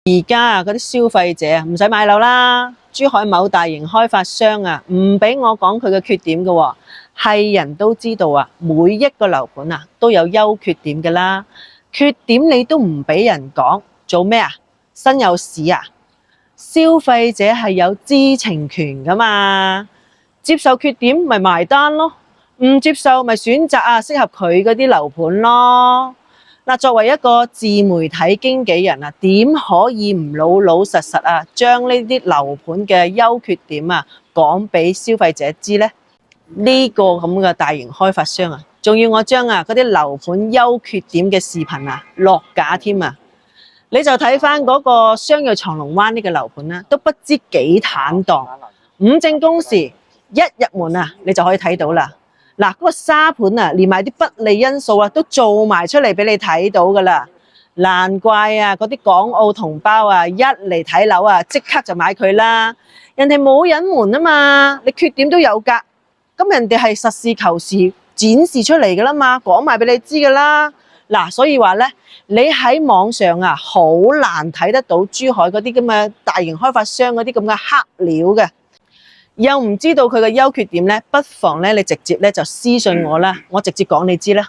而家啊，嗰啲消費者啊，唔使買樓啦。珠海某大型開發商啊，唔俾我講佢嘅缺點嘅喎，係人都知道啊，每一個樓盤啊都有優缺點嘅啦。缺點你都唔俾人講，做咩啊？身有屎啊！消費者係有知情權噶嘛，接受缺點咪埋單咯，唔接受咪選擇啊適合佢嗰啲樓盤咯。嗱，作為一個自媒體經紀人啊，點可以唔老老實實啊，將呢啲樓盤嘅優缺點啊講俾消費者知呢？呢個咁嘅大型開發商啊，仲要我將啊嗰啲樓盤優缺點嘅視頻啊落架添啊！你就睇翻嗰個相約長龍灣呢個樓盤啦，都不知幾坦蕩。5正工時一入門啊，你就可以睇到啦。嗱，嗰個沙盤啊，連埋啲不利因素啊，都做埋出嚟俾你睇到噶啦。難怪啊，嗰啲港澳同胞啊，一嚟睇樓啊，即刻就買佢啦。人哋冇隱瞞啊嘛，你缺點都有㗎。咁人哋係實事求是展示出嚟噶啦嘛，講埋俾你知噶啦。嗱，所以話咧，你喺網上啊，好難睇得到珠海嗰啲咁嘅大型開發商嗰啲咁嘅黑料嘅。又唔知道佢嘅優缺點咧，不妨咧你直接咧就私信我啦，我直接講你知啦。